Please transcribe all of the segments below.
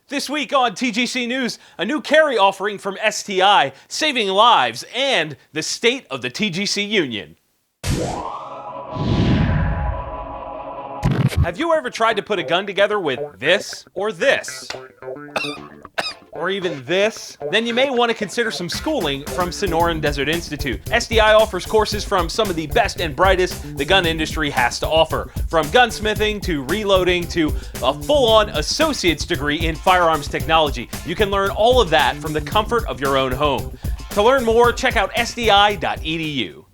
This week on TGC News, a new carry offering from STI, saving lives, and the state of the TGC Union. Have you ever tried to put a gun together with this or this? Or even this? Then you may want to consider some schooling from Sonoran Desert Institute. STI offers courses from some of the best and brightest the gun industry has to offer, from gunsmithing to reloading to a full-on associate's degree in firearms technology. You can learn all of that from the comfort of your own home. To learn more, check out sti.edu.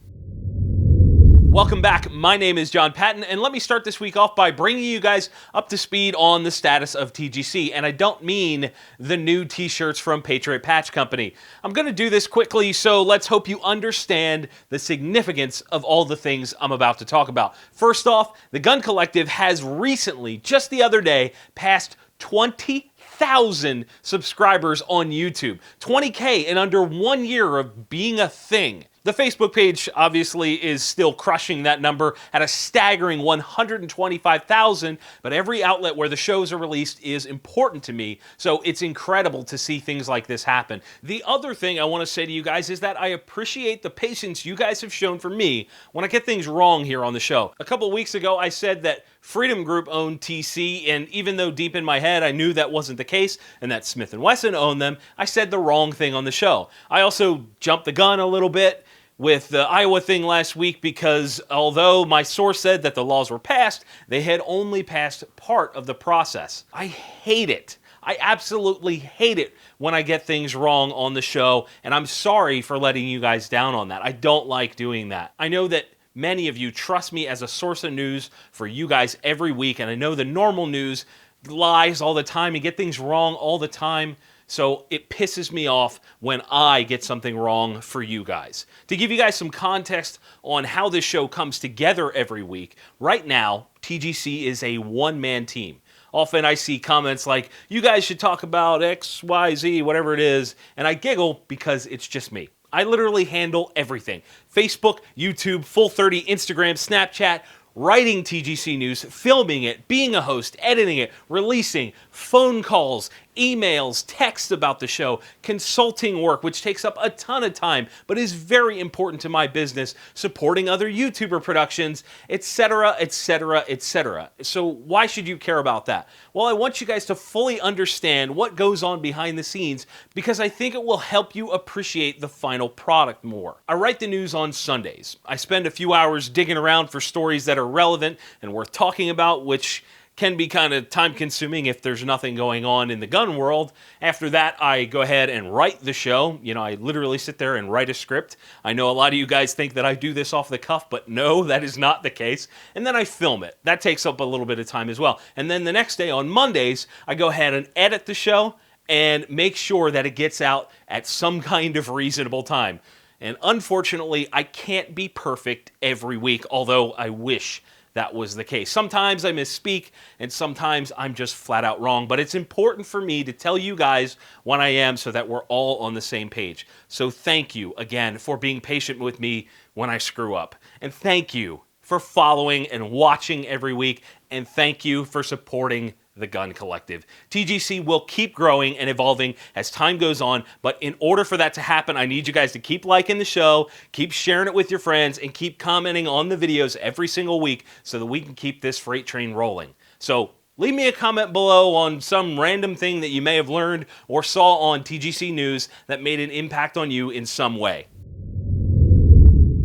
Welcome back. My name is John Patton, and let me start this week off by bringing you guys up to speed on the status of TGC, and I don't mean the new t-shirts from Patriot Patch Company. I'm going to do this quickly, so let's hope you understand the significance of all the things I'm about to talk about. First off, the Gun Collective has recently, just the other day, passed 20,000 subscribers on YouTube. 20K in under 1 year of being a thing. The Facebook page obviously is still crushing that number at a staggering 125,000, but every outlet where the shows are released is important to me, so it's incredible to see things like this happen. The other thing I want to say to you guys is that I appreciate the patience you guys have shown for me when I get things wrong here on the show. A couple weeks ago, I said that Freedom Group owned TC, and even though deep in my head I knew that wasn't the case and that Smith & Wesson owned them, I said the wrong thing on the show. I also jumped the gun a little bit with the Iowa thing last week because although my source said that the laws were passed, they had only passed part of the process. I hate it. I absolutely hate it when I get things wrong on the show, and I'm sorry for letting you guys down on that. I don't like doing that. I know that many of you trust me as a source of news for you guys every week, and I know the normal news lies all the time and get things wrong all the time. So it pisses me off when I get something wrong for you guys. To give you guys some context on how this show comes together every week, right now, TGC is a one-man team. Often I see comments like, you guys should talk about X, Y, Z, whatever it is, and I giggle because it's just me. I literally handle everything. Facebook, YouTube, Full30, Instagram, Snapchat, writing TGC News, filming it, being a host, editing it, releasing, phone calls, emails, texts about the show, consulting work, which takes up a ton of time, but is very important to my business, supporting other YouTuber productions, etc., etc., etc. So why should you care about that? Well, I want you guys to fully understand what goes on behind the scenes because I think it will help you appreciate the final product more. I write the news on Sundays. I spend a few hours digging around for stories that are relevant and worth talking about, which can be kind of time-consuming if there's nothing going on in the gun world. After that, I go ahead and write the show. You know, I literally sit there and write a script. I know a lot of you guys think that I do this off the cuff, but no, that is not the case. And then I film it. That takes up a little bit of time as well. And then the next day, on Mondays, I go ahead and edit the show and make sure that it gets out at some kind of reasonable time. And unfortunately, I can't be perfect every week, although I wish that was the case. Sometimes I misspeak, and sometimes I'm just flat out wrong, but it's important for me to tell you guys when I am so that we're all on the same page. So thank you again for being patient with me when I screw up. And thank you for following and watching every week, and thank you for supporting the Gun Collective. TGC will keep growing and evolving as time goes on, but in order for that to happen, I need you guys to keep liking the show, keep sharing it with your friends, and keep commenting on the videos every single week so that we can keep this freight train rolling. So leave me a comment below on some random thing that you may have learned or saw on TGC News that made an impact on you in some way.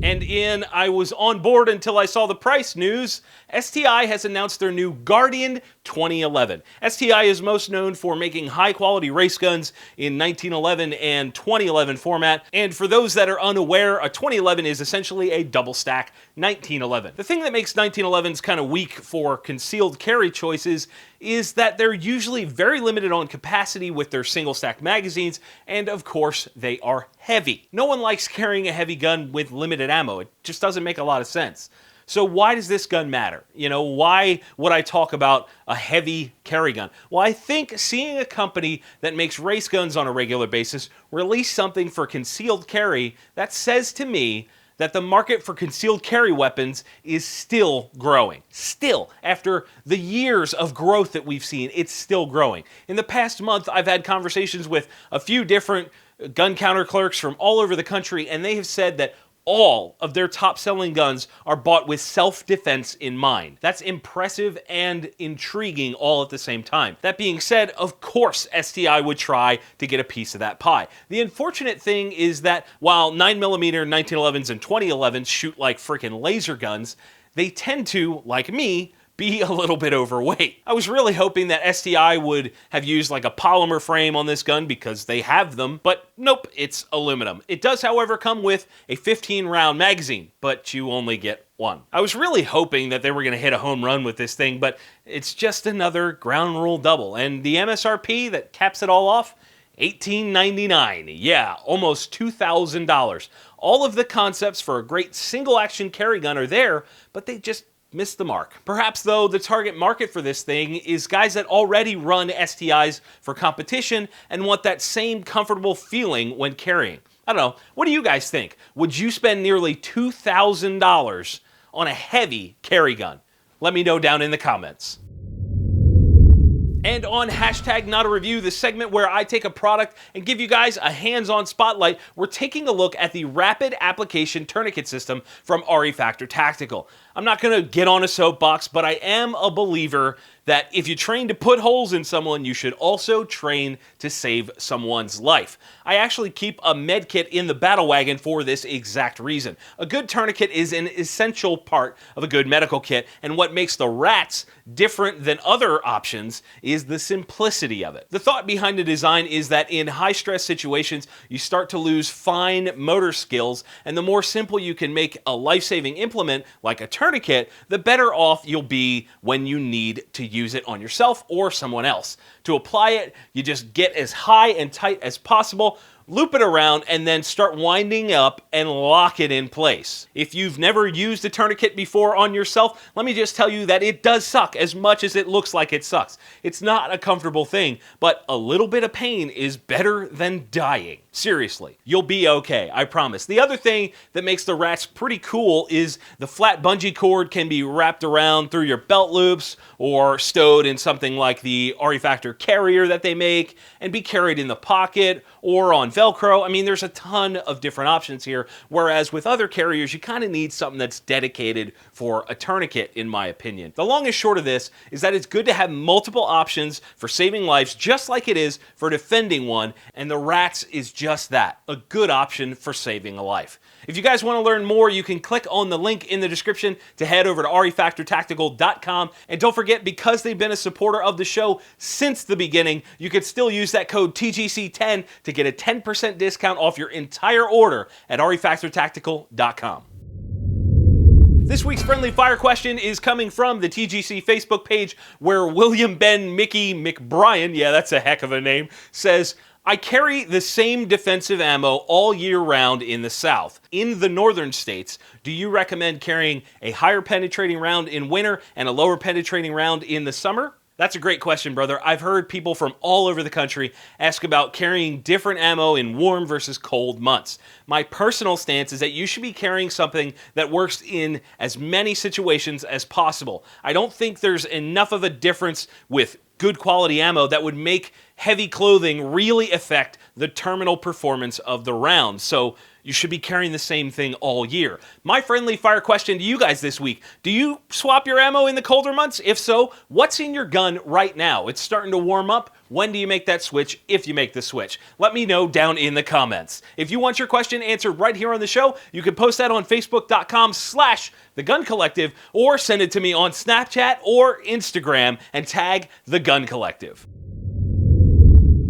And in I was on board until I saw the price news, STI has announced their new Guardian 2011. STI is most known for making high-quality race guns in 1911 and 2011 format, and for those that are unaware, a 2011 is essentially a double-stack 1911. The thing that makes 1911s kind of weak for concealed carry choices is that they're usually very limited on capacity with their single-stack magazines, and of course, they are heavy. No one likes carrying a heavy gun with limited ammo. It just doesn't make a lot of sense. So why does this gun matter? You know, why would I talk about a heavy carry gun? Well, I think seeing a company that makes race guns on a regular basis release something for concealed carry, that says to me that the market for concealed carry weapons is still growing. Still, after the years of growth that we've seen, it's still growing. In the past month, I've had conversations with a few different gun counter clerks from all over the country, and they have said that all of their top-selling guns are bought with self-defense in mind. That's impressive and intriguing all at the same time. That being said, of course STI would try to get a piece of that pie. The unfortunate thing is that while 9mm 1911s and 2011s shoot like freaking laser guns, they tend to, like me, be a little bit overweight. I was really hoping that STI would have used like a polymer frame on this gun because they have them, but nope, it's aluminum. It does, however, come with a 15-round magazine, but you only get one. I was really hoping that they were going to hit a home run with this thing, but it's just another ground rule double, and the MSRP that caps it all off, $18.99. Yeah, almost $2,000. All of the concepts for a great single-action carry gun are there, but they just missed the mark. Perhaps, though, the target market for this thing is guys that already run STIs for competition and want that same comfortable feeling when carrying. I don't know. What do you guys think? Would you spend nearly $2,000 on a heavy carry gun? Let me know down in the comments. And on hashtag not a review, the segment where I take a product and give you guys a hands-on spotlight, we're taking a look at the Rapid Application Tourniquet System from REFT Tactical. I'm not going to get on a soapbox, but I am a believer that if you train to put holes in someone, you should also train to save someone's life. I actually keep a med kit in the battle wagon for this exact reason. A good tourniquet is an essential part of a good medical kit, and what makes the rats different than other options is the simplicity of it. The thought behind the design is that in high-stress situations, you start to lose fine motor skills, and the more simple you can make a life-saving implement like a tourniquet, the better off you'll be when you need to use it on yourself or someone else. To apply it, you just get as high and tight as possible, loop it around, and then start winding up and lock it in place. If you've never used a tourniquet before on yourself, let me just tell you that it does suck as much as it looks like it sucks. It's not a comfortable thing, but a little bit of pain is better than dying. Seriously, you'll be okay, I promise. The other thing that makes the rats pretty cool is the flat bungee cord can be wrapped around through your belt loops or stowed in something like the REFT carrier that they make and be carried in the pocket or on Velcro. I mean, there's a ton of different options here, whereas with other carriers, you kind of need something that's dedicated for a tourniquet, in my opinion. The long and short of this is that it's good to have multiple options for saving lives, just like it is for defending one, and the rats is just that, a good option for saving a life. If you guys want to learn more, you can click on the link in the description to head over to refactortactical.com. And don't forget, because they've been a supporter of the show since the beginning, you can still use that code TGC10 to get a 10% discount off your entire order at refactortactical.com. This week's friendly fire question is coming from the TGC Facebook page, where William Ben Mickey McBrien, yeah, that's a heck of a name, says, I carry the same defensive ammo all year round in the South. In the northern states, do you recommend carrying a higher penetrating round in winter and a lower penetrating round in the summer? That's a great question, brother. I've heard people from all over the country ask about carrying different ammo in warm versus cold months. My personal stance is that you should be carrying something that works in as many situations as possible. I don't think there's enough of a difference with good quality ammo that would make heavy clothing really affect the terminal performance of the round. So you should be carrying the same thing all year. My friendly fire question to you guys this week: do you swap your ammo in the colder months? If so, what's in your gun right now? It's starting to warm up. When do you make that switch, if you make the switch? Let me know down in the comments. If you want your question answered right here on the show, you can post that on facebook.com/The Gun Collective, or send it to me on Snapchat or Instagram and tag The Gun Collective.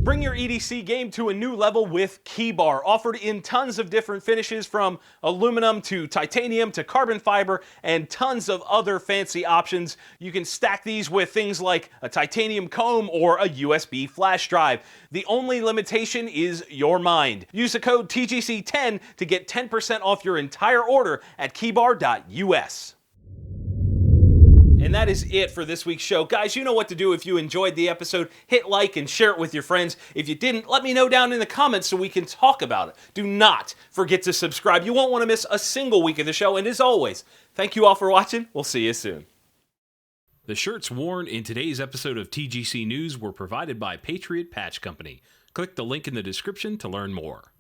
Bring your EDC game to a new level with Keybar, offered in tons of different finishes, from aluminum to titanium to carbon fiber and tons of other fancy options. You can stack these with things like a titanium comb or a USB flash drive. The only limitation is your mind. Use the code TGC10 to get 10% off your entire order at keybar.us. And that is it for this week's show. Guys, you know what to do if you enjoyed the episode. Hit like and share it with your friends. If you didn't, let me know down in the comments so we can talk about it. Do not forget to subscribe. You won't want to miss a single week of the show. And as always, thank you all for watching. We'll see you soon. The shirts worn in today's episode of TGC News were provided by Patriot Patch Company. Click the link in the description to learn more.